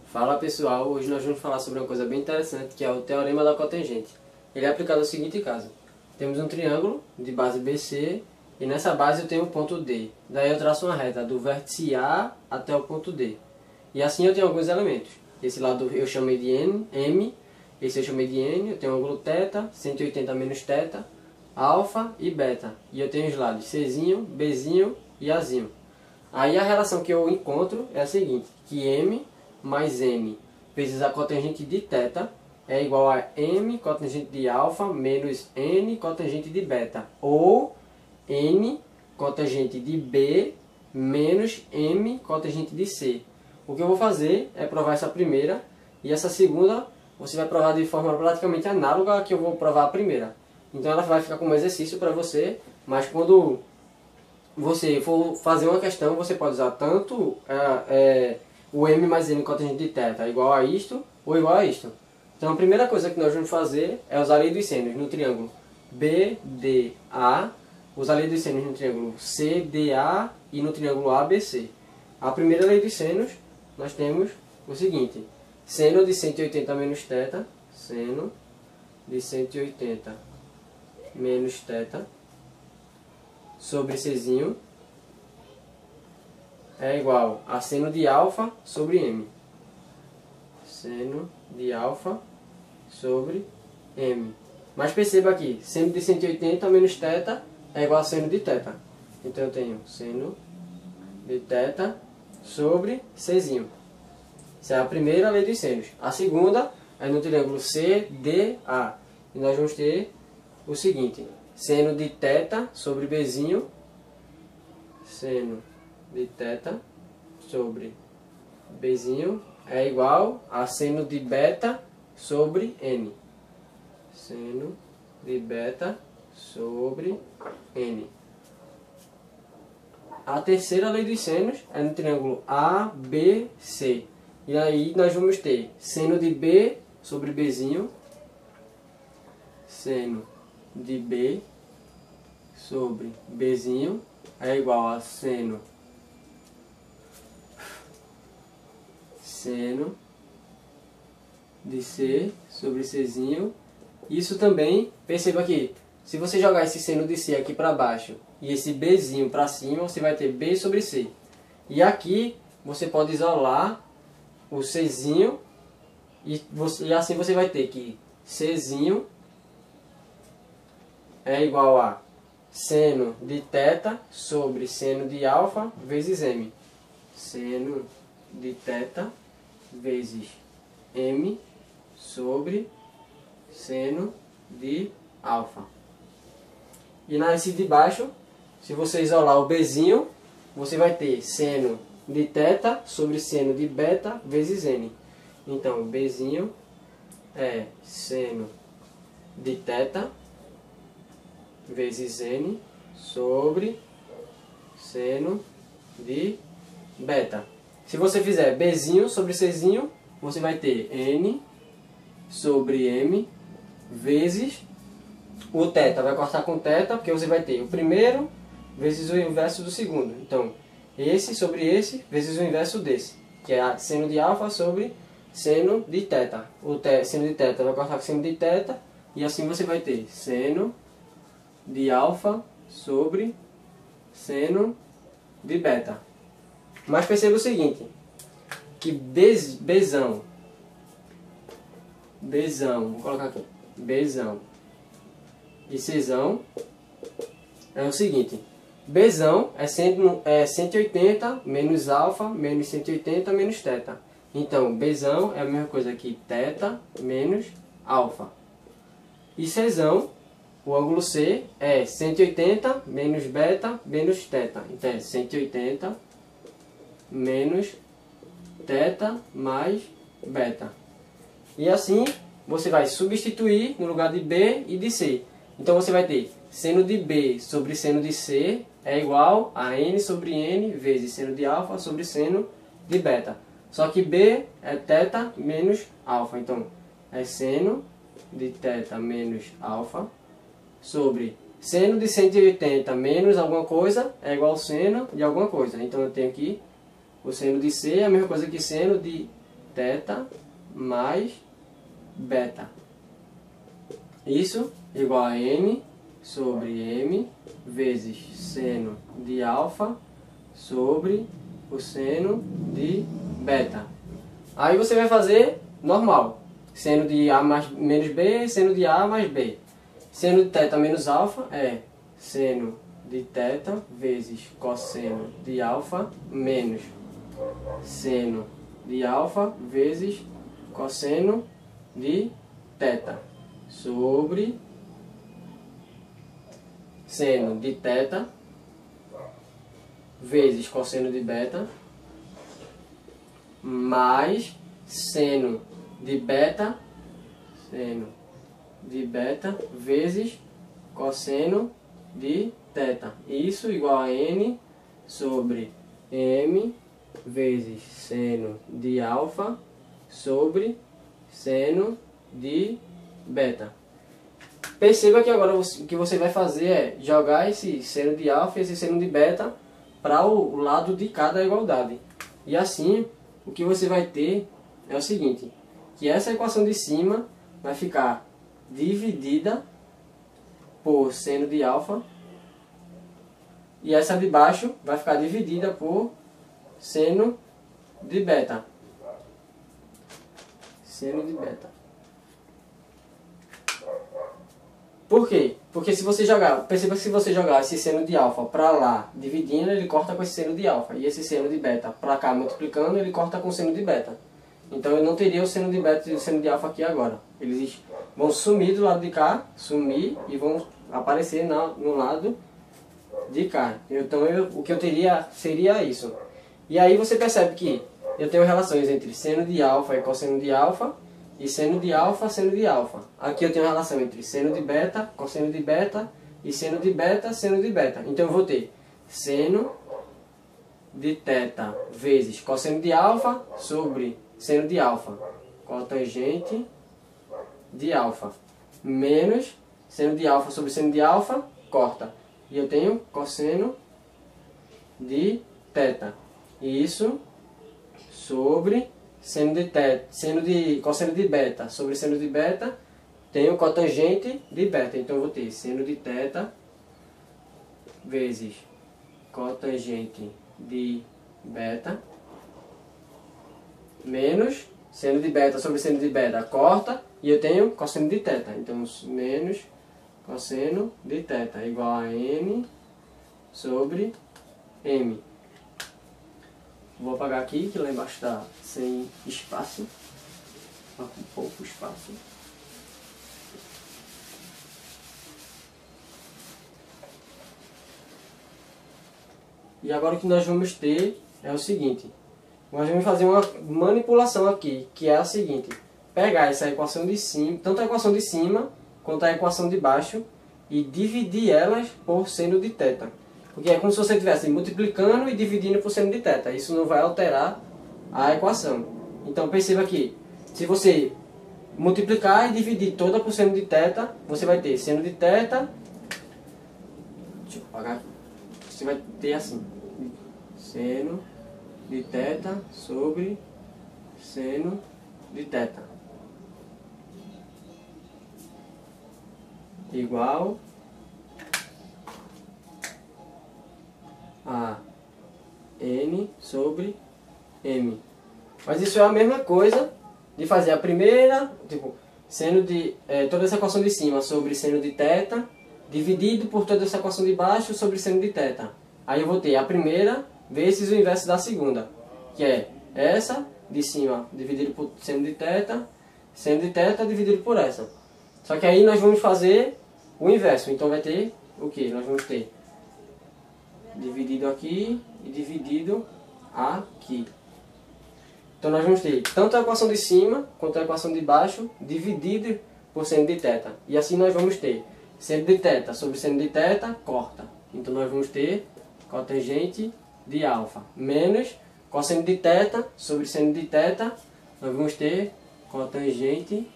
Fala pessoal, hoje nós vamos falar sobre uma coisa bem interessante, que é o teorema da cotangente. Ele é aplicado ao seguinte caso: temos um triângulo de base BC e nessa base eu tenho um ponto D. Daí eu traço uma reta do vértice A até o ponto D. E assim eu tenho alguns elementos. Esse lado eu chamei de M, esse eu chamei de N, eu tenho um ângulo θ, 180 menos θ, alfa e beta. E eu tenho os lados Czinho, Bzinho e Azinho. Aí a relação que eu encontro é a seguinte, que M mais N vezes a cotangente de θ é igual a M cotangente de alfa menos N cotangente de beta. Ou N cotangente de B menos M cotangente de C. O que eu vou fazer é provar essa primeira e essa segunda você vai provar de forma praticamente análoga à que eu vou provar a primeira. Então ela vai ficar como exercício para você, mas quando você for fazer uma questão, você pode usar tanto o M mais N cotangente de θ igual a isto ou igual a isto. Então a primeira coisa que nós vamos fazer é usar a lei dos sênios no triângulo BDA, usar a lei dos sênios no triângulo CDA e no triângulo ABC. A primeira lei dos sênios, nós temos o seguinte: seno de 180 menos θ, seno de 180 menos θ sobre Czinho é igual a seno de alfa sobre M. Seno de alfa sobre M. Mas perceba aqui, seno de 180 menos θ é igual a seno de θ. Então eu tenho seno de θ sobre Czinho. Essa é a primeira lei dos sênios. A segunda é no triângulo CDA. E nós vamos ter o seguinte: seno de θ sobre Bzinho, seno de θ sobre Bzinho é igual a seno de beta sobre N. Seno de beta sobre N. A terceira lei dos sênios é no triângulo ABC. E aí nós vamos ter seno de B sobre Bzinho, seno de B sobre Bzinho é igual a seno de C sobre Czinho. Isso também, perceba aqui, se você jogar esse seno de C aqui para baixo e esse Bzinho para cima, você vai ter B sobre C. E aqui você pode isolar o Czinho e assim você vai ter que Czinho é igual a seno de θ sobre seno de alfa vezes M. Seno de θ vezes M sobre seno de alfa. E nesse de baixo, se você isolar o Bzinho, você vai ter seno de θ sobre seno de beta vezes N. Então, Bzinho é seno de θ vezes N sobre seno de beta. Se você fizer Bzinho sobre Czinho, você vai ter N sobre M vezes o θ. Vai cortar com θ, porque você vai ter o primeiro vezes o inverso do segundo. Então, esse sobre esse vezes o inverso desse, que é seno de alfa sobre seno de θ. Seno de θ vai cortar com seno de θ, e assim você vai ter seno de alfa sobre seno de beta. Mas perceba o seguinte, que Bzão, vou colocar aqui, Bzão e Czão é o seguinte: Bzão é 180 menos alfa menos 180 menos θ. Então, Bzão é a mesma coisa que θ menos alfa. E Czão, o ângulo C, é 180 menos beta menos θ. Então é 180 menos θ mais beta. E assim você vai substituir no lugar de B e de C. Então você vai ter seno de B sobre seno de C é igual a N sobre N vezes seno de alfa sobre seno de beta. Só que B é θ menos alfa. Então é seno de θ menos alfa sobre seno de 180 menos alguma coisa é igual ao seno de alguma coisa. Então eu tenho aqui o seno de C é a mesma coisa que seno de θ mais beta. Isso igual a n sobre m vezes seno de alfa sobre o seno de beta. Aí você vai fazer normal. Seno de a menos b, seno de a mais b. Seno de θ menos alfa é seno de θ vezes cosseno de alfa menos seno de alfa vezes cosseno de θ sobre seno de θ vezes cosseno de beta mais seno de beta vezes cosseno de θ. Isso igual a n sobre m vezes seno de alfa sobre seno de beta. Perceba que agora o que você vai fazer é jogar esse seno de alfa e esse seno de beta para o lado de cada igualdade. E assim, o que você vai ter é o seguinte, que essa equação de cima vai ficar dividida por seno de alfa e essa de baixo vai ficar dividida por seno de beta. Seno de beta. Por quê? Porque se você jogar, perceba que se você jogar esse seno de alfa para lá, dividindo, ele corta com esse seno de alfa. E esse seno de beta para cá, multiplicando, ele corta com o seno de beta. Então eu não teria o seno de beta e o seno de alfa aqui agora. Eles vão sumir do lado de cá, sumir e vão aparecer no lado de cá. Então o que eu teria seria isso. E aí você percebe que eu tenho relações entre seno de alfa e cosseno de alfa, e seno de alfa, seno de alfa. Aqui eu tenho a relação entre seno de beta, cosseno de beta, e seno de beta, seno de beta. Então eu vou ter seno de θ vezes cosseno de alfa sobre seno de alfa, cotangente de alfa, menos seno de alfa sobre seno de alfa, corta. E eu tenho cosseno de θ. Isso sobre seno de θ, cosseno de beta sobre seno de beta, tenho cotangente de beta. Então eu vou ter seno de θ vezes cotangente de beta menos seno de beta sobre seno de beta, corta, e eu tenho cosseno de θ. Então menos cosseno de θ igual a n sobre m. Vou apagar aqui, que lá embaixo está sem espaço. Está com pouco espaço. E agora o que nós vamos ter é o seguinte. Nós vamos fazer uma manipulação aqui, que é a seguinte. Pegar essa equação de cima, tanto a equação de cima quanto a equação de baixo, e dividir elas por seno de θ. Porque é como se você estivesse multiplicando e dividindo por seno de θ. Isso não vai alterar a equação. Então perceba que se você multiplicar e dividir toda por seno de θ, você vai ter seno de θ. Deixa eu apagar aqui. Você vai ter assim. Seno de θ sobre seno de θ. Igual a n sobre m. Mas isso é a mesma coisa de fazer a primeira, tipo, seno de toda essa equação de cima sobre seno de θ, dividido por toda essa equação de baixo sobre seno de θ. Aí eu vou ter a primeira vezes o inverso da segunda, que é essa de cima dividido por seno de θ dividido por essa. Só que aí nós vamos fazer o inverso, então vai ter o que? Nós vamos ter dividido aqui e dividido aqui. Então nós vamos ter tanto a equação de cima quanto a equação de baixo dividido por seno de θ. E assim nós vamos ter seno de θ sobre seno de θ, corta. Então nós vamos ter cotangente de alfa menos cosseno de θ sobre seno de θ, nós vamos ter cotangente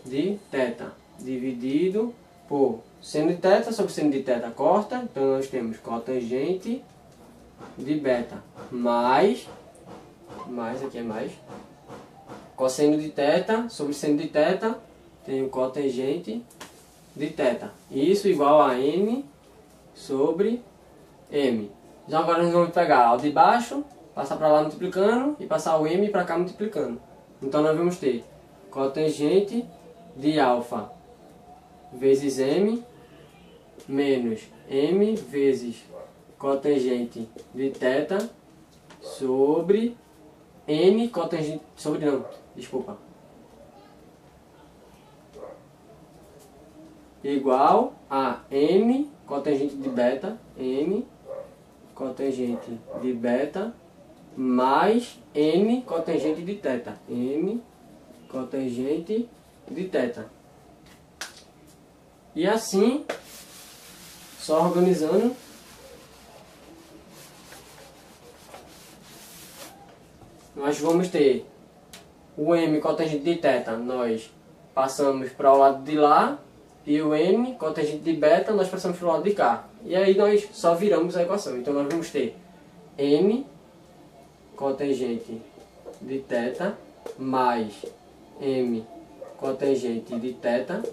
de θ dividido por seno de θ sobre seno de θ, corta. Então nós temos cotangente de beta mais aqui é mais cosseno de θ sobre seno de θ, tenho cotangente de θ. Isso igual a n sobre m. Já agora nós vamos pegar o de baixo, passar para lá multiplicando e passar o m para cá multiplicando. Então nós vamos ter cotangente de alfa vezes m menos m vezes cotangente de θ sobre n cotangente sobre não, desculpa, igual a n cotangente de beta, n cotangente de beta mais n cotangente de θ, n cotangente de θ. E assim, só organizando, nós vamos ter o m cotangente de θ, nós passamos para o lado de lá, e o n cotangente de beta nós passamos para o lado de cá. E aí nós só viramos a equação. Então nós vamos ter n cotangente de θ mais m cotangente de θ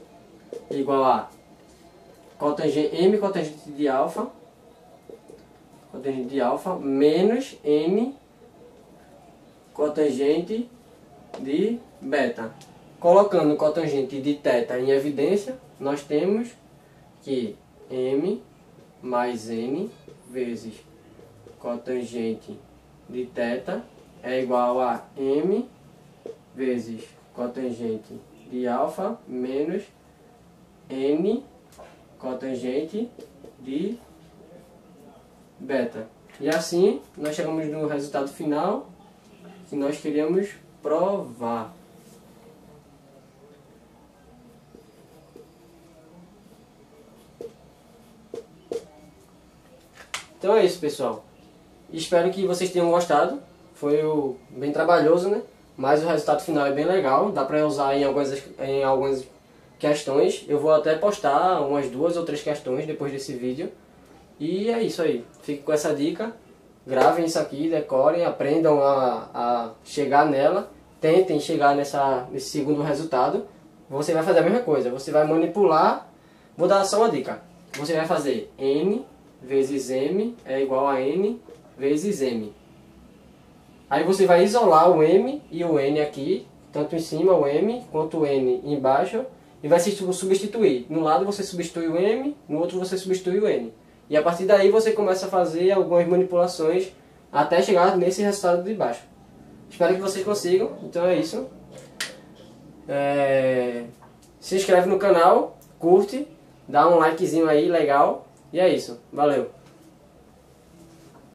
igual a m cotangente de alfa menos n cotangente de beta. Colocando o cotangente de θ em evidência, nós temos que m mais n vezes cotangente de θ é igual a m vezes cotangente de alfa menos n cotangente de beta. E assim nós chegamos no resultado final que nós queríamos provar. Então é isso, pessoal. Espero que vocês tenham gostado. Foi bem trabalhoso, né? Mas o resultado final é bem legal. Dá pra usar em algumas questões. Eu vou até postar umas 2 ou 3 questões depois desse vídeo. E é isso aí. Fique com essa dica. Gravem isso aqui, decorem, aprendam a chegar nela. Tentem chegar nesse segundo resultado. Você vai fazer a mesma coisa. Você vai manipular. Vou dar só uma dica. Você vai fazer n vezes m é igual a n vezes m. Aí você vai isolar o m e o n aqui, tanto em cima o m quanto o n embaixo, e vai se substituir. No lado você substitui o m, no outro você substitui o n. E a partir daí você começa a fazer algumas manipulações até chegar nesse resultado de baixo. Espero que vocês consigam. Então é isso. Se inscreve no canal, curte, dá um likezinho aí legal. E é isso. Valeu!